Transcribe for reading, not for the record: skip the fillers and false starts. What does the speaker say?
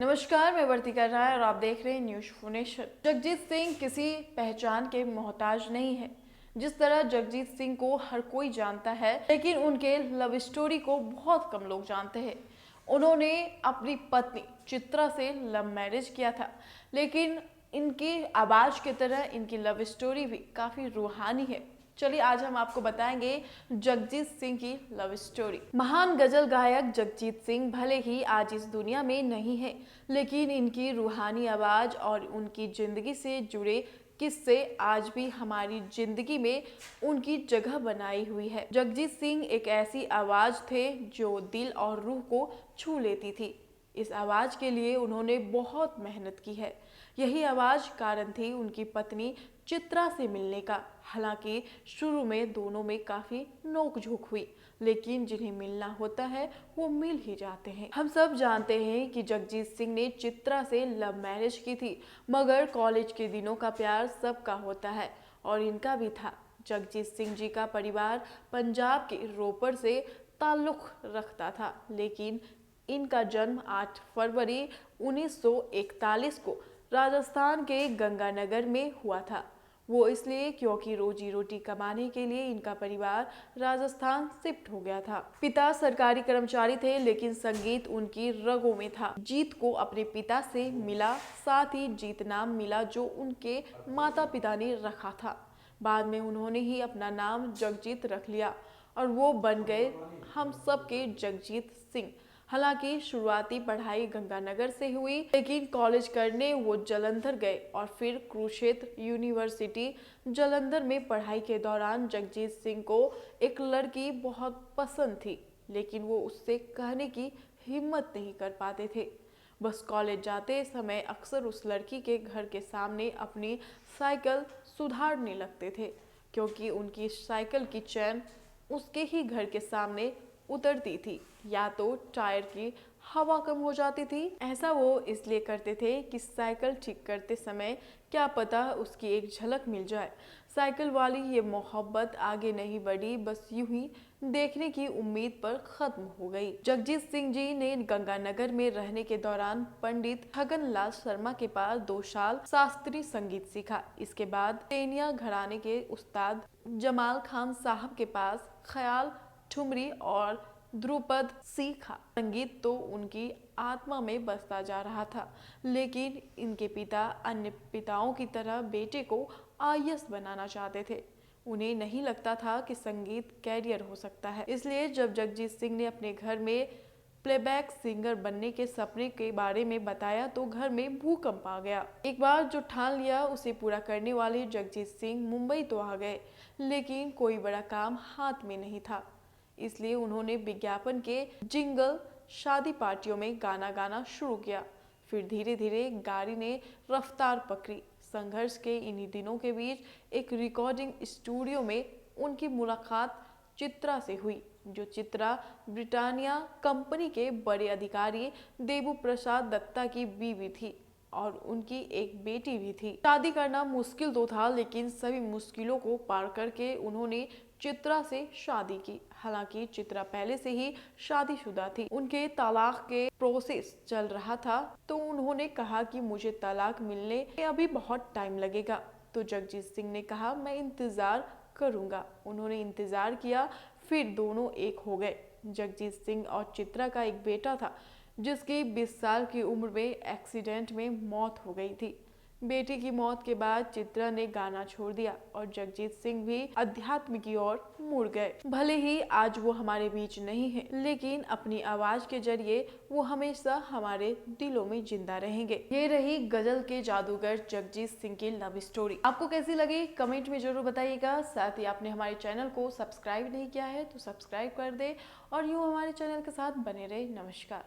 नमस्कार, मैं वर्तिका राय और आप देख रहे हैं न्यूज फोनेशन। जगजीत सिंह किसी पहचान के मोहताज नहीं है। जिस तरह जगजीत सिंह को हर कोई जानता है, लेकिन उनके लव स्टोरी को बहुत कम लोग जानते हैं। उन्होंने अपनी पत्नी चित्रा से लव मैरिज किया था, लेकिन इनकी आवाज की तरह इनकी लव स्टोरी भी काफी रूहानी है। चलिए आज हम आपको बताएंगे जगजीत सिंह की लव स्टोरी। महान गजल गायक जगजीत सिंह भले ही आज इस दुनिया में नहीं है, लेकिन इनकी रूहानी आवाज और उनकी जिंदगी से जुड़े किस्से आज भी हमारी जिंदगी में उनकी जगह बनाई हुई है। जगजीत सिंह एक ऐसी आवाज थे जो दिल और रूह को छू लेती थी। इस आवाज के लिए उन्होंने बहुत मेहनत की है। यही आवाज कारण थी उनकी पत्नी चित्रा से मिलने का। हालांकि शुरू में दोनों में काफी नोकझोंक हुई, लेकिन जिन्हें मिलना होता है वो मिल ही जाते हैं। हम सब जानते हैं कि जगजीत सिंह ने चित्रा से लव मैरिज की थी, मगर कॉलेज के दिनों का प्यार सबका होता है और इनका भी था। जगजीत सिंह जी का परिवार पंजाब के रोपड़ से ताल्लुक रखता था, लेकिन इनका जन्म 8 फरवरी 1941 को राजस्थान के गंगानगर में हुआ था। वो इसलिए क्योंकि रोजी रोटी कमाने के लिए इनका परिवार राजस्थान शिफ्ट हो गया था। पिता सरकारी कर्मचारी थे, लेकिन संगीत उनकी रगों में था। जीत को अपने पिता से मिला, साथ ही जीत नाम मिला जो उनके माता पिता ने रखा था। बाद में उन्होंने ही अपना नाम जगजीत रख लिया और वो बन गए हम सबके जगजीत सिंह। हालांकि शुरुआती पढ़ाई गंगानगर से हुई, लेकिन कॉलेज करने वो जालंधर गए और फिर कुरुक्षेत्र यूनिवर्सिटी जालंधर में पढ़ाई के दौरान जगजीत सिंह को एक लड़की बहुत पसंद थी, लेकिन वो उससे कहने की हिम्मत नहीं कर पाते थे। बस कॉलेज जाते समय अक्सर उस लड़की के घर के सामने अपनी साइकिल सुधारने लगते थे, क्योंकि उनकी साइकिल की चैन उसके ही घर के सामने उतरती थी या तो टायर की हवा कम हो जाती थी। ऐसा वो इसलिए करते थे कि साइकिल ठीक करते समय क्या पता उसकी एक झलक मिल जाए। साइकिल वाली ये मोहब्बत आगे नहीं बढ़ी, बस यूं ही देखने की उम्मीद पर खत्म हो गई। जगजीत सिंह जी ने गंगानगर में रहने के दौरान पंडित छगनलाल शर्मा के पास 2 साल शास्त्रीय संगीत सीखा। इसके बाद तेनिया घराने के उस्ताद जमाल खान साहब के पास ख्याल, ठुमरी और ध्रुपद सीखा। संगीत तो उनकी आत्मा में बसता जा रहा था, लेकिन इनके पिता अन्य पिताओं की तरह बेटे को आईएएस बनाना चाहते थे। उन्हें नहीं लगता था कि संगीत कैरियर हो सकता है। इसलिए जब जगजीत सिंह ने अपने घर में प्लेबैक सिंगर बनने के सपने के बारे में बताया तो घर में भूकंप आ गया। एक बार जो ठान लिया उसे पूरा करने वाले जगजीत सिंह मुंबई तो आ गए, लेकिन कोई बड़ा काम हाथ में नहीं था। इसलिए उन्होंने विज्ञापन के जिंगल, शादी पार्टियों में गाना गाना शुरू किया। फिर धीरे धीरे गाड़ी ने रफ्तार पकड़ी। संघर्ष के इन्हीं दिनों के बीच एक रिकॉर्डिंग स्टूडियो में उनकी मुलाकात चित्रा से हुई, जो चित्रा ब्रिटानिया कंपनी के बड़े अधिकारी देबू प्रसाद दत्ता की बीवी थी और उनकी एक बेटी भी थी। शादी करना मुश्किल तो था, लेकिन सभी मुश्किलों को पार करके उन्होंने चित्रा से शादी की। हालांकि चित्रा पहले से ही शादीशुदा थी। उनके तलाक के प्रोसेस चल रहा था, तो उन्होंने कहा कि मुझे तलाक मिलने में अभी बहुत टाइम लगेगा। तो जगजीत सिंह ने कहा मैं इंतजार करूंगा। उन्होंने इंतजार किया, फिर दोनों एक हो गए। जगजीत सिंह और चित्रा का एक बेटा था, जिसकी 20 साल की उम्र में एक्सीडेंट में मौत हो गई थी। बेटी की मौत के बाद चित्रा ने गाना छोड़ दिया और जगजीत सिंह भी अध्यात्म की ओर मुड़ गए। भले ही आज वो हमारे बीच नहीं है, लेकिन अपनी आवाज के जरिए वो हमेशा हमारे दिलों में जिंदा रहेंगे। ये रही गजल के जादूगर जगजीत सिंह की लव स्टोरी। आपको कैसी लगी कमेंट में जरूर बताइएगा। साथ ही आपने हमारे चैनल को सब्सक्राइब नहीं किया है तो सब्सक्राइब कर दे और यूं हमारे चैनल के साथ बने रहे। नमस्कार।